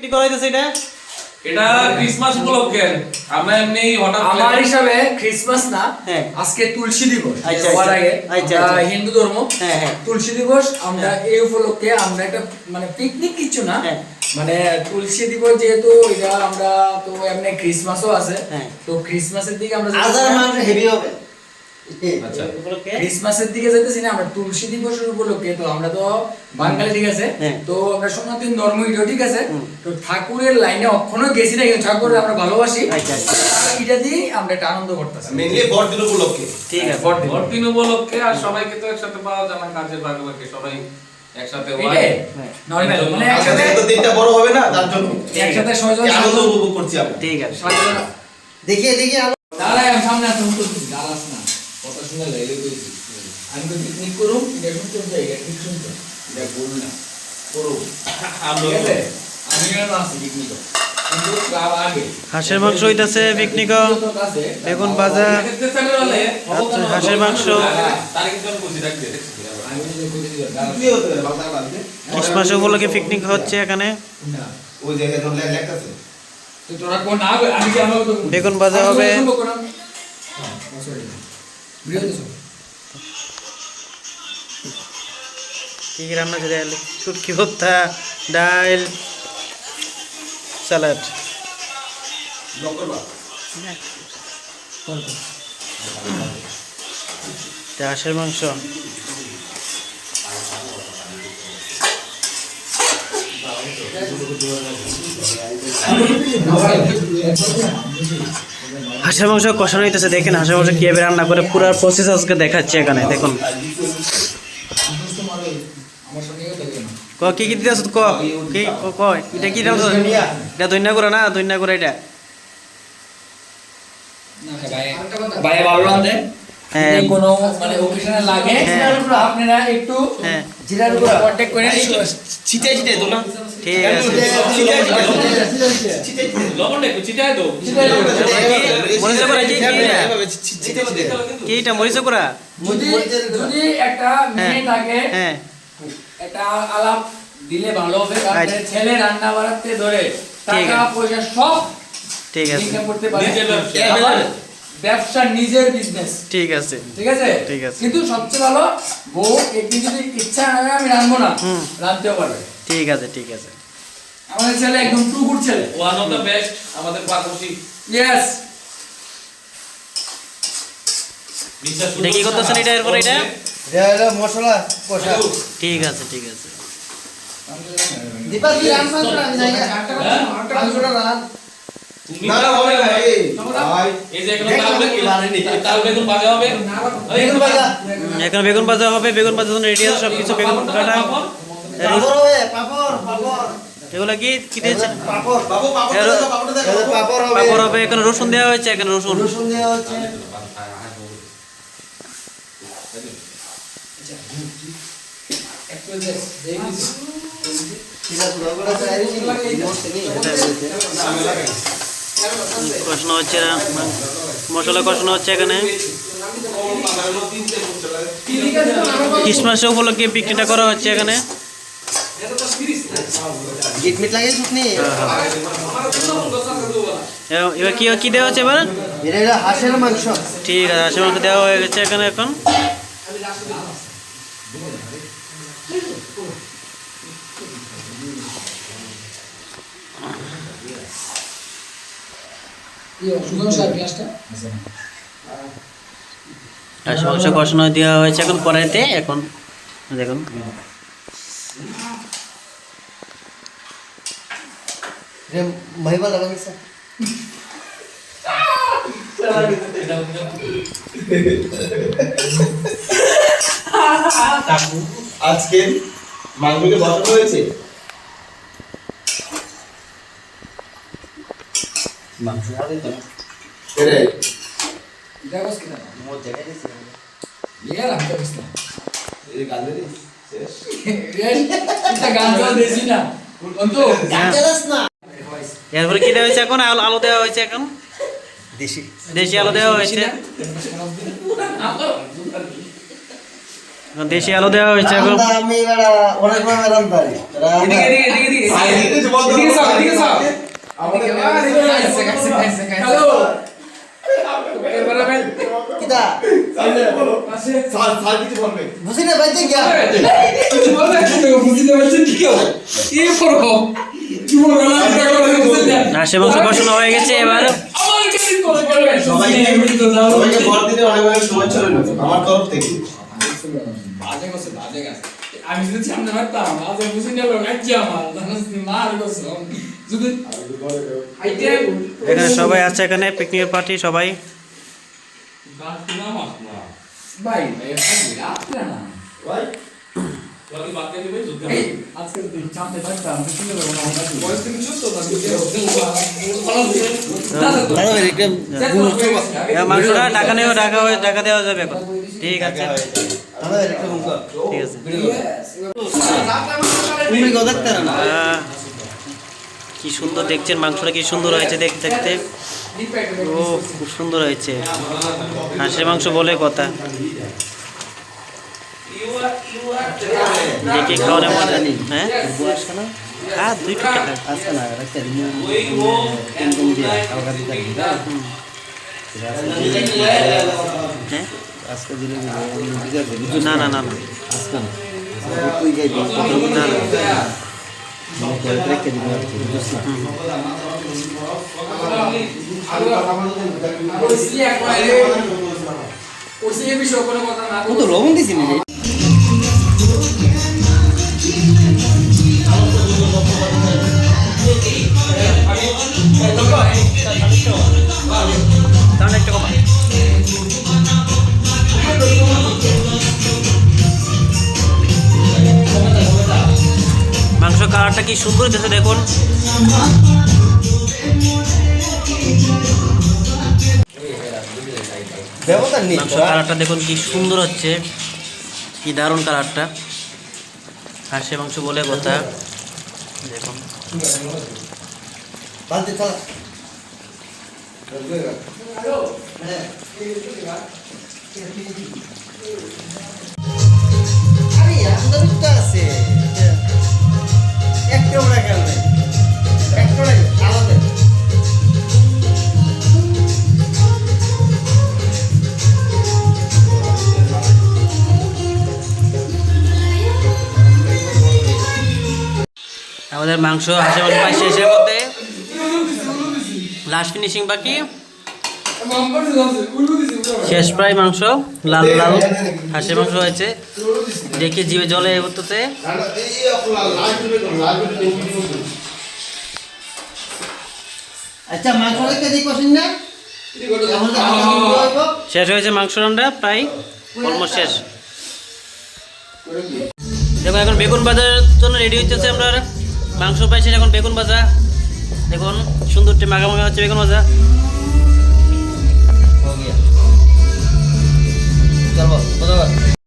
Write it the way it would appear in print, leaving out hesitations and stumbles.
Picnic করাইতেছে এটা? এটা Christmas উপলক্ষে আমরা এমনি হঠাৎ আমার হিসাবে ক্রিসমাস না, হ্যাঁ। আজকে তুলসী দিবস। আচ্ছা, সবার আচ্ছা। আগে আচ্ছা, আমরা আচ্ছা। হিন্দু ধর্ম, হ্যাঁ, হ্যাঁ। তুলসী দিবস আমরা এই উপলক্ষে আমরা একটা মানে পিকনিক কিছু না, হ্যাঁ। মানে তুলসী দিবস যেহেতু এটা আমরা তো এমনি ক্রিসমাসও আছে, হ্যাঁ। তো ক্রিসমাসের দিকে আমরা আজার মাংস হেভি হবে। আচ্ছা। উপলক্ষে? ক্রিসমাসের দিকে যেতেছি না আমরা তুলসী দিবসের উপলক্ষে, তো আমরা তো বাঙালি ঠিক আছে, হ্যাঁ। তো আমরা সনাতন ধর্ম এটাও ঠিক আছে, হুম। তো ঠাকুরের লাইনে কখনো গেছি না, কিন্তু ঠাকুরের আমরা ভালোবাসি, আচ্ছা, আচ্ছা। এটা দিয়ে আমরা একটা আনন্দ করতেছি। মেইনলি বড়দিন উপলক্ষে। ঠিক আছে। বড়দিন উপলক্ষে আর সবাইকে তো একসাথে পাওয়া যায় না, কাজের ভাগে সবাই একসাথে হয়। এটাই হ্যাঁ। নরমাল মানে একসাথে একসাথে তো দিনটা বড় হবে না, তার জন্য একসাথে সহজে এই আনন্দ উপভোগ করছি আমরা। ঠিক আছে। দেখিয়ে দেখিয়ে আলো দাঁড়াই আমি সামনে আসতে হুটো দিচ্ছি, দাঁড়াস না, কথা শুনে লাইলে কইছি আমি তো পিকনিক করুম, এটা শুনতে চাই, এটা ঠিক শুনতে, এটা বল না করো, ঠিক আছে আমি কেন আসছি পিকনিক কিন্তু ক্লাব আগে হাঁসের মাংস হইতাছে পিকনিক, বেগুন ভাজা, আচ্ছা, হাঁসের মাংস। তারিখ জন বুঝি রাখবে। আমি যে কইছি দাঁড়া কি হতে পারে বাংলা লাগবে? ক্রিসমাস উপলক্ষে পিকনিক হচ্ছে এখানে। না ওই জায়গায় তো লেখাছে। তো তোরা কোন না আমি কি আমার তো বেগুন ভাজা হবে। হ্যাঁ সরি ভিডিও দিছো কি কি রান্না করে আলু শুটকি ভর্তা, ডাল, স্যালাড। ব্লক করবা। হাঁসের মাংস। হাঁসের মাংস কষানো হইতেছে, দেখেন হাঁসের মাংস কিভাবে রান্না করে পুরো প্রসেস আজকে দেখাচ্ছে এখানে দেখুন। আমার সঙ্গে দেখেন কি কি দিতেছ ক কি কয় এটা কি দিতেছ? এটা ধন্যা করে না, ধন্যা করে এটা। না ভাই ভালো রাঁধে, হ্যাঁ। যদি কোনো মানে অকেশনে লাগে হ্যাঁ। আপনারা একটু হ্যাঁ। জিরার উপর কন্টাক্ট করে ছিটাই ছিটাই তো না। ঠিক আছে। লবণ একটু চিটায় দাও। মরিচা করা কি কি এটা? এভাবে ছিটাই ছিটাই। কি এটা মরিচা করা? যদি যদি একটা মেয়ে থাকে হ্যাঁ একটা আলাপ দিলে ভালো হবে, কারণ আচ্ছা। ছেলে রান্না বাড়াতে ধরে ঠিক টাকা আছে। পয়সা সব ঠিক আছে। ইনকাম করতে পারে, নিজের ব্যবসা। আবার ব্যবসা নিজের বিজনেস, ঠিক আছে। ঠিক আছে ঠিক আছে। কিন্তু সবচেয়ে ভালো বউ একদিন যদি ইচ্ছা না হয় আমি রাঁধবো না, হুম। রাঁধতেও পারবে। ঠিক আছে। ঠিক আছে। আমাদের ছেলে একদম টু গুড ছেলে, ওয়ান অফ দ্য বেস্ট আমাদের পাকশি। ইয়েস। এটা কি করতেছেন এটা এরপর এটা? এটা হলো মশলা কষা ঠিক আছে। ঠিক আছে। দীপা কি রান্না করে আমি যাই মাংসটা রান না না হবে না এই ভাই এই যে এখানে তাল বেগুন ভাজা হবে। বেগুন ভাজা এখন বেগুন ভাজা হবে, বেগুন ভাজা রেডি আছে সবকিছু, বেগুন কাটা। পাপড় হবে পাপড় এগুলা কি কি দিয়েছেন? পাপড় বাবু পাপড়টা দেখো, পাপড়টা দেখো। পাপড় হবে পাপড় হবে, এখানে রসুন দেওয়া হয়েছে, এখানে রসুন। রসুন দেওয়া হচ্ছে ঠিক আছে লগড়া চাই কষানো হচ্ছে, মশলা কষানো হচ্ছে এখানে। ক্রিসমাস উপলক্ষে পিকনিকটা করা হচ্ছে এখানে। গিট মিট লাগে শুকনি এবার কি কি দেওয়া হচ্ছে এবার? এটা হলো হাঁসের মাংস ঠিক আছে, হাঁসের মাংস দেওয়া হয়ে গেছে এখানে এখন। হাঁসের মাংস কষানো দেওয়া হয়েছে এখন কড়াইতে, এখন দেখুন। ভাইবা লাগাইছে আজকে মাংসকে বসানো হয়েছে। মাংস হবে তো এটাই দেখোস কিনা মোর জায়গায় দিছি লিয়া রাখতে পারিস না, এই গালে শেষ। এটা গান তো দেছি না বন্ধু, জানাস না এরপরে কি দেওয়া হয়েছে এখন? আলু আলু দেওয়া হয়েছে এখন, দেশি দেশি আলু দেওয়া হয়েছে। দেশি আলু দেওয়া হয়েছে এখন। আমি এবার অনেক সময় রান পারি এদিকে এদিকে চাও এদিকে চাও হ্যালো এবারে বেল কিটা স্যার কিছু বলবে বুঝি না বাইতে গিয়া কিছু বলবে কি বুঝিতে পারছেন কি কেউ কি করবো কি বলবো না হাঁসের মাংস বসানো হয়ে গেছে এবার। আমার কিছু করে বলবেন সবাইকে বড়দিনে অনেক অনেক শুভেচ্ছা রইল আমার তরফ থেকে। বাজে গেছে বাজে গেছে আমি যদি সামনে পারতাম আজ বুঝি নিল গাজ্জা আমার জানিস নি মার গেছে যদি আইতে এখানে সবাই আছে, এখানে পিকনিকের পার্টি সবাই। ভাই আপনি না ভাই আজকে দিন সামনে পারতাম বুঝি নিল বয়স তুমি ছোট না মাংসটা ঢাকা নেওয়া ঢাকা দেওয়া যাবে এখন। ঠিক আছে ঠিক আছে। তুমি গো দেখতে না কি সুন্দর দেখছেন, মাংসটা কি সুন্দর হয়েছে দেখতে দেখতে। ও খুব সুন্দর হয়েছে, হাঁসের মাংস বলে কথা। দেখে খাওয়ানোর মজা নেই। হ্যাঁ হ্যাঁ 2 টাকা আজকে না রাখতে হ্যাঁ আজকে দিলে না না না না আজকে না তুই যাই না রেখে দিবি ওসি এ বিষয়ে কোনো কথা না তো লবণ দিছি নি তাহলে একটা কমা। মাংস কালারটা কি সুন্দর হচ্ছে দেখুন। ব্যবধান নেই মাংস কালারটা দেখুন কি সুন্দর হচ্ছে, কি দারুণ কালারটা। হাঁসের মাংস বলে কথা দেখুন। বালতি চালা আরে আমাদের তো আছে একটা ওরা খেল নাই একটা ওরা আলাদা আমাদের মাংস হাঁসের মাংস প্রায় শেষের মধ্যে, লাস্ট ফিনিশিং বাকি। শেষ প্রায় মাংস লাল লাল হাঁসের মাংস হয়েছে, দেখে জিভে জলে উঠতেছে। আচ্ছা মাংস রেখে দিই কষিন না শেষ হয়েছে মাংস রান্না প্রায় অলমোস্ট শেষ। দেখো এখন বেগুন ভাজার জন্য রেডি হচ্ছে আমরা। মাংস প্রায় শেষ, এখন বেগুন ভাজা দেখুন সুন্দর মাখা হচ্ছে বেগুন ভাজা। চল